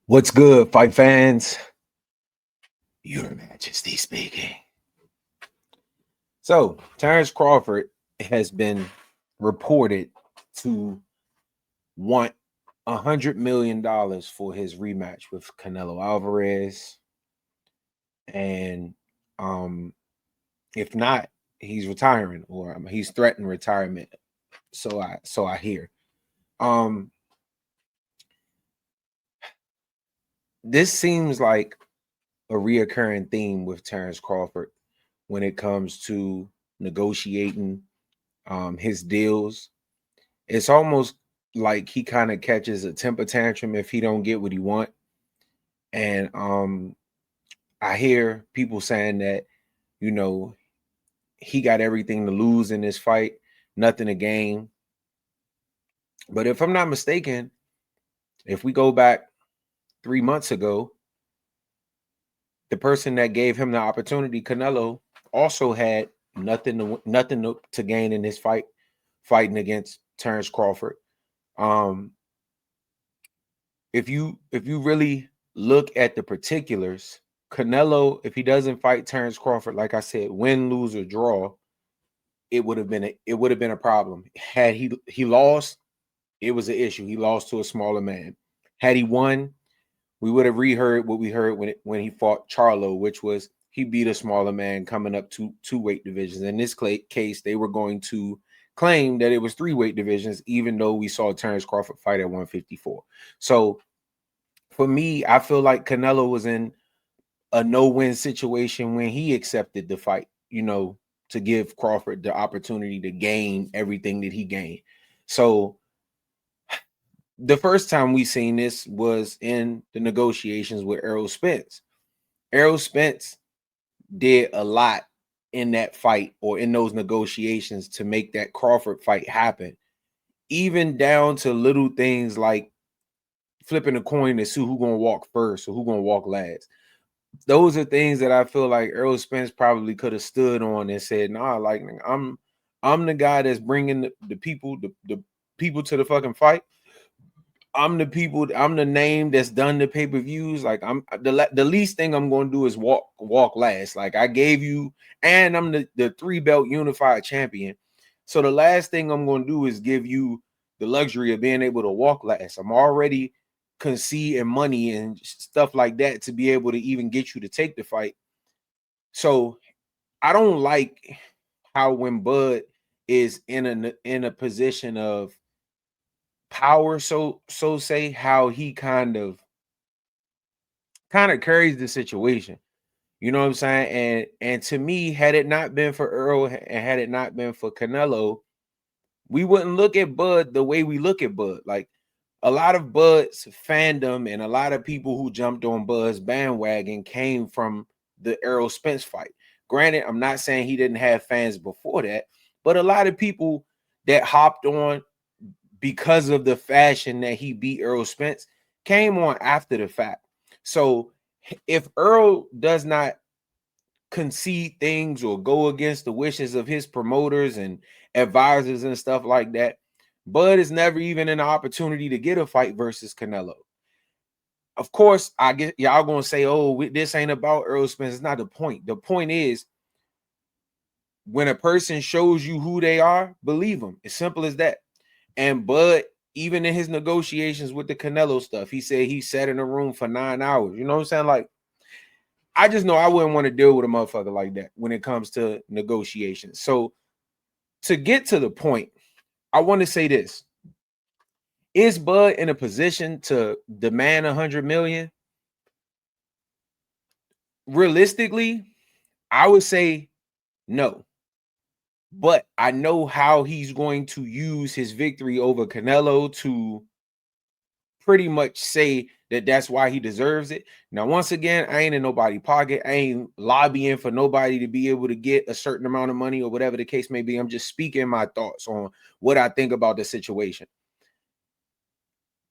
What's good, fight fans? Your Majesty speaking. So, Terrence Crawford has been reported to want $100 million for his rematch with Canelo Alvarez. And if not, he's retiring, or he's threatened retirement. So I hear. This seems like a reoccurring theme with Terrence Crawford when it comes to negotiating his deals. It's almost like he kind of catches a temper tantrum if he don't get what he want. And I hear people saying that, you know, he got everything to lose in this fight, nothing to gain. But if I'm not mistaken, if we go back 3 months ago, the person that gave him the opportunity, Canelo, also had nothing to gain in this fight, fighting against Terrence Crawford. If you really look at the particulars, Canelo, if he doesn't fight Terrence Crawford, like I said, win, lose, or draw, it would have been a problem. Had he lost, it was an issue. He lost to a smaller man. Had he won, we would have reheard what we heard when he fought Charlo, which was he beat a smaller man coming up to two weight divisions. In this case, they were going to claim that it was 3 weight divisions, even though we saw Terrence Crawford fight at 154. So for me, I feel like Canelo was in a no-win situation when he accepted the fight, to give Crawford the opportunity to gain everything that he gained. So the first time we seen this was in the negotiations with Errol Spence. Errol Spence did a lot in that fight or in those negotiations to make that Crawford fight happen, even down to little things like flipping a coin to see who's going to walk first or who's going to walk last. Those are things that I feel like Errol Spence probably could have stood on and said, "Nah, like I'm the guy that's bringing the people to the fucking fight. I'm the name that's done the pay-per-views. Like I'm the least thing I'm going to do is walk last. Like I gave you, and I'm the 3-belt unified champion. So the last thing I'm going to do is give you the luxury of being able to walk last. I'm already conceding money and stuff like that to be able to even get you to take the fight. So I don't like how when Bud is in a position of power, so say, how he kind of carries the situation. You know what I'm saying? And to me, had it not been for Earl and had it not been for Canelo, we wouldn't look at Bud the way we look at Bud. Like a lot of Bud's fandom and a lot of people who jumped on Bud's bandwagon came from the Errol Spence fight. Granted, I'm not saying he didn't have fans before that, but a lot of people that hopped on because of the fashion that he beat Errol Spence came on after the fact. So if Earl does not concede things or go against the wishes of his promoters and advisors and stuff like that, Bud is never even an opportunity to get a fight versus Canelo. Of course, I get y'all gonna say, "Oh, this ain't about Errol Spence." It's not the point. The point is, when a person shows you who they are, believe them. As simple as that. And Bud, even in his negotiations with the Canelo stuff, he said he sat in a room for 9 hours. You know what I'm saying? Like, I just know I wouldn't want to deal with a motherfucker like that when it comes to negotiations. So to get to the point, I want to say this. Is Bud in a position to demand 100 million? Realistically, I would say no. But I know how he's going to use his victory over Canelo to pretty much say that that's why he deserves it. Now, once again, I ain't in nobody's pocket. I ain't lobbying for nobody to be able to get a certain amount of money or whatever the case may be. I'm just speaking my thoughts on what I think about the situation.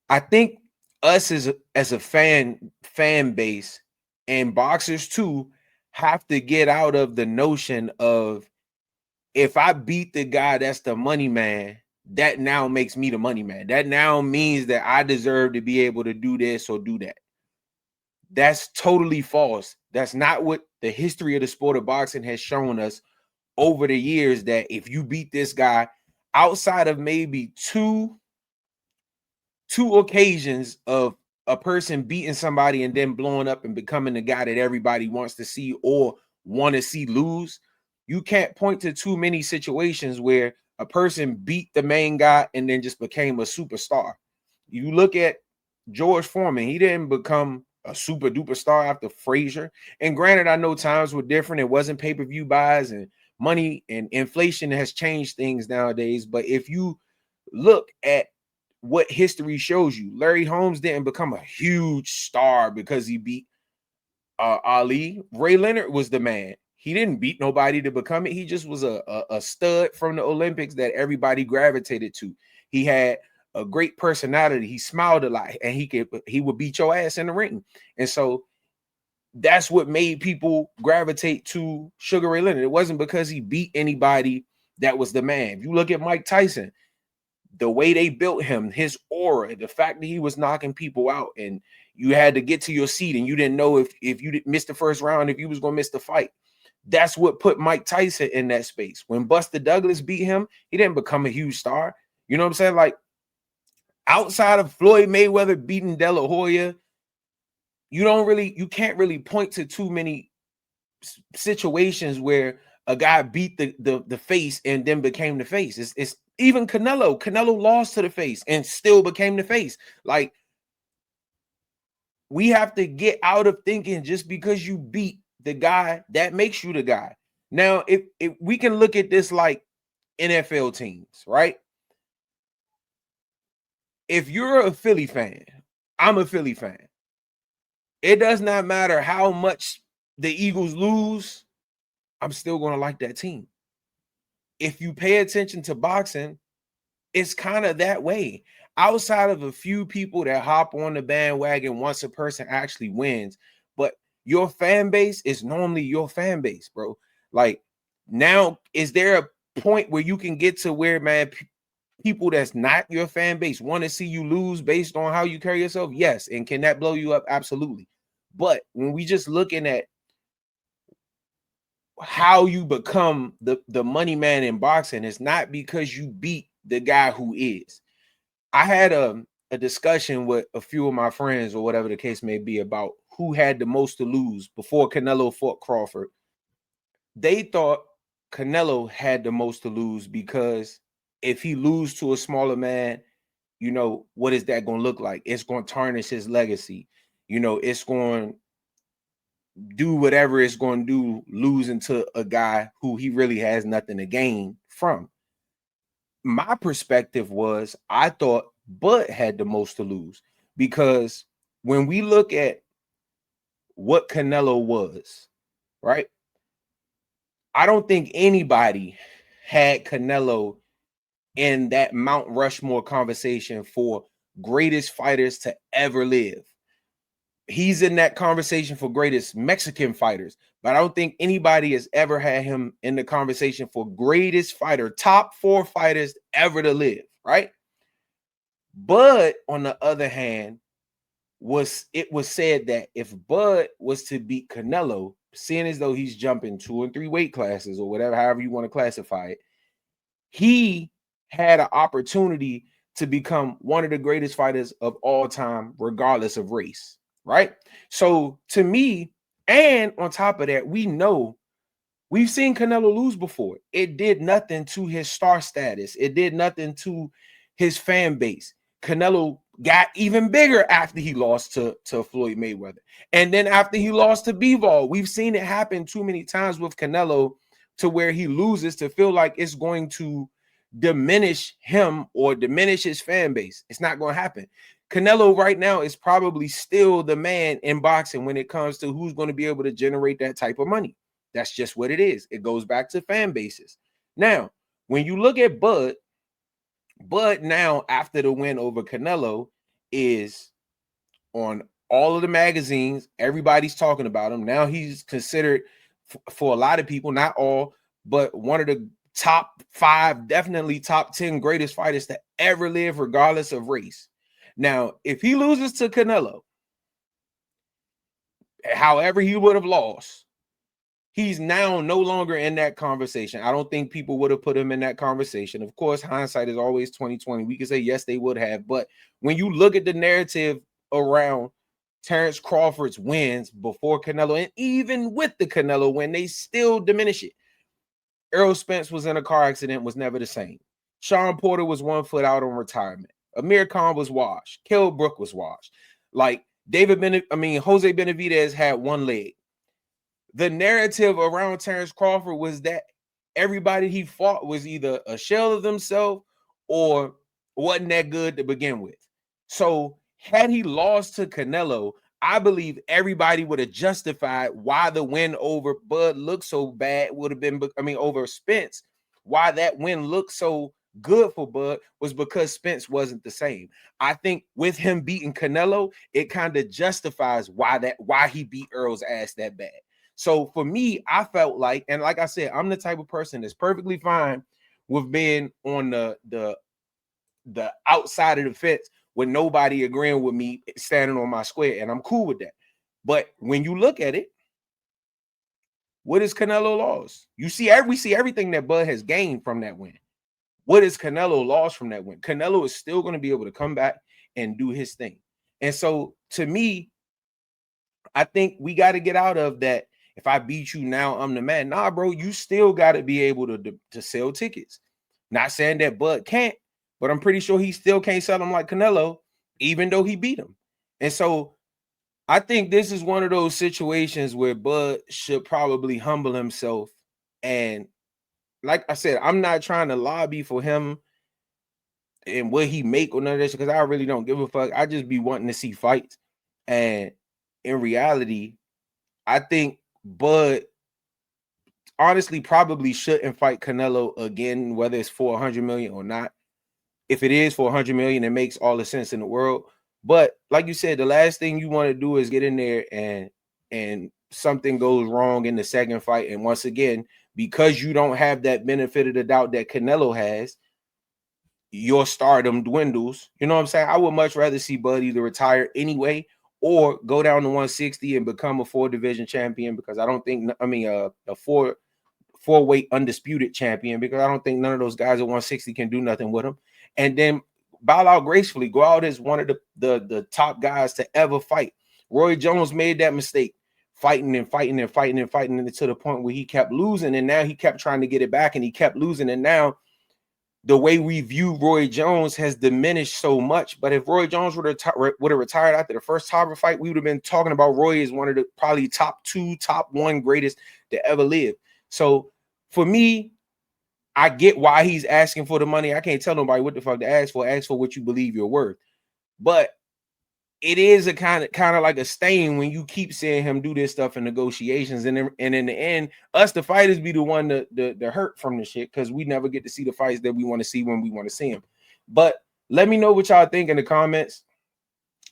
I think us as a fan base and boxers too have to get out of the notion of, if I beat the guy that's the money man, that now makes me the money man. That now means that I deserve to be able to do this or do that. That's totally false. That's not what the history of the sport of boxing has shown us over the years, that if you beat this guy, outside of maybe two occasions of a person beating somebody and then blowing up and becoming the guy that everybody wants to see or want to see lose, you can't point to too many situations where a person beat the main guy and then just became a superstar. You look at George Foreman, he didn't become a super duper star after Frazier. And granted, I know times were different. It wasn't pay-per-view buys, and money and inflation has changed things nowadays. But if you look at what history shows you, Larry Holmes didn't become a huge star because he beat Ali. Ray Leonard was the man. He didn't beat nobody to become it. He just was a stud from the Olympics that everybody gravitated to. He had a great personality. He smiled a lot, and he would beat your ass in the ring. And so that's what made people gravitate to Sugar Ray Leonard. It wasn't because he beat anybody that was the man. If you look at Mike Tyson, the way they built him, his aura, the fact that he was knocking people out, and you had to get to your seat and you didn't know if you missed the first round, if you was going to miss the fight. That's what put Mike Tyson in that space. When Buster Douglas beat him, he didn't become a huge star. You know what I'm saying? Like, outside of Floyd Mayweather beating De La Hoya, you can't really point to too many situations where a guy beat the face and then became the face. It's even Canelo lost to the face and still became the face. Like, we have to get out of thinking just because you beat the guy that makes you the guy. Now, if we can look at this like NFL teams, right? If you're a Philly fan, I'm a Philly fan. It does not matter how much the Eagles lose, I'm still going to like that team. If you pay attention to boxing, it's kind of that way. Outside of a few people that hop on the bandwagon once a person actually wins, but your fan base is normally your fan base, bro. Like, now, is there a point where you can get to where, man, people that's not your fan base want to see you lose based on how you carry yourself? Yes. And can that blow you up? Absolutely. But when we just looking at how you become the money man in boxing, it's not because you beat the guy who is. I had a discussion with a few of my friends, or whatever the case may be, about who had the most to lose before Canelo fought Crawford. They thought Canelo had the most to lose because if he lose to a smaller man, you know, what is that going to look like? It's going to tarnish his legacy. You know, it's going to do whatever it's going to do, losing to a guy who he really has nothing to gain from. My perspective was, I thought Bud had the most to lose, because when we look at what Canelo was, right? I don't think anybody had Canelo in that Mount Rushmore conversation for greatest fighters to ever live. He's in that conversation for greatest Mexican fighters, but I don't think anybody has ever had him in the conversation for greatest fighter, top 4 fighters ever to live, right? But on the other hand, it was said that if Bud was to beat Canelo, seeing as though he's jumping 2 and 3 weight classes or whatever, however you want to classify it, he had an opportunity to become one of the greatest fighters of all time, regardless of race, right? So to me, and on top of that, we've seen Canelo lose before. It did nothing to his star status. It did nothing to his fan base. Canelo got even bigger after he lost to Floyd Mayweather. And then after he lost to Bivol, we've seen it happen too many times with Canelo, to where he loses to feel like it's going to diminish him or diminish his fan base. It's not going to happen. Canelo right now is probably still the man in boxing when it comes to who's going to be able to generate that type of money. That's just what it is. It goes back to fan bases. Now, when you look at Bud now, after the win over Canelo, is on all of the magazines. Everybody's talking about him. Now he's considered, for a lot of people, not all, but one of the top 5, definitely top 10 greatest fighters to ever live, regardless of race. Now, if he loses to Canelo, however he would have lost, he's now no longer in that conversation. I don't think people would have put him in that conversation. Of course, hindsight is always 2020. We can say yes, they would have, but when you look at the narrative around Terrence Crawford's wins before Canelo, and even with the Canelo win, they still diminish it. Errol Spence was in a car accident, was never the same. Sean Porter was 1 foot out on retirement. Amir Khan was washed. Kell Brook was washed. Like Jose Benavidez had one leg. The narrative around Terrence Crawford was that everybody he fought was either a shell of themselves or wasn't that good to begin with. So had he lost to Canelo, I believe everybody would have justified why the win over Bud looked so bad would have been, over Spence. Why that win looked so good for Bud was because Spence wasn't the same. I think with him beating Canelo, it kind of justifies why he beat Earl's ass that bad. So for me, I felt like, and like I said, I'm the type of person that's perfectly fine with being on the outside of the fence with nobody agreeing with me standing on my square, and I'm cool with that. But when you look at it, what is Canelo lost? We see everything that Bud has gained from that win. What is Canelo lost from that win? Canelo is still going to be able to come back and do his thing. And so to me, I think we got to get out of that. If I beat you now, I'm the man. Nah, bro, you still got to be able to sell tickets. Not saying that Bud can't, but I'm pretty sure he still can't sell them like Canelo, even though he beat him. And so I think this is one of those situations where Bud should probably humble himself. And like I said, I'm not trying to lobby for him and what he make or none of this, because I really don't give a fuck. I just be wanting to see fights. And in reality, I think Bud honestly probably shouldn't fight Canelo again, whether it's for 100 million or not. If it is for 100 million, it makes all the sense in the world. But like you said, the last thing you want to do is get in there and something goes wrong in the second fight. And once again, because you don't have that benefit of the doubt that Canelo has, your stardom dwindles. You know what I'm saying? I would much rather see Bud either retire anyway or go down to 160 and become a 4-division champion, because I don't think, a four-weight undisputed champion, because I don't think none of those guys at 160 can do nothing with him. And then bow out gracefully, go out as one of the top guys to ever fight. Roy Jones made that mistake, fighting to the point where he kept losing, and now he kept trying to get it back, and he kept losing, and now the way we view Roy Jones has diminished so much. But if Roy Jones would have retired after the first Tarver fight, we would have been talking about Roy as one of the probably top 2, top 1 greatest to ever live. So for me, I get why he's asking for the money. I can't tell nobody what the fuck to ask for. Ask for what you believe you're worth. But it is a kind of like a stain when you keep seeing him do this stuff in negotiations, and in the end, us the fighters be the one to hurt from the shit, because we never get to see the fights that we want to see when we want to see them. But let me know what y'all think in the comments.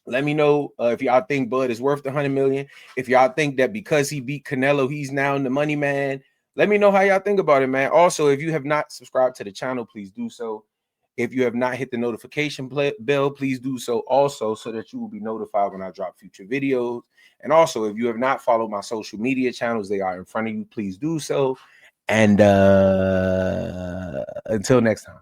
Let me know if y'all think Bud is worth the 100 million. If y'all think that because he beat Canelo, he's now the money man. Let me know how y'all think about it, man. Also, if you have not subscribed to the channel, please do so. If you have not hit the notification bell, please do so also, so that you will be notified when I drop future videos. And also, if you have not followed my social media channels, they are in front of you. Please do so. And until next time.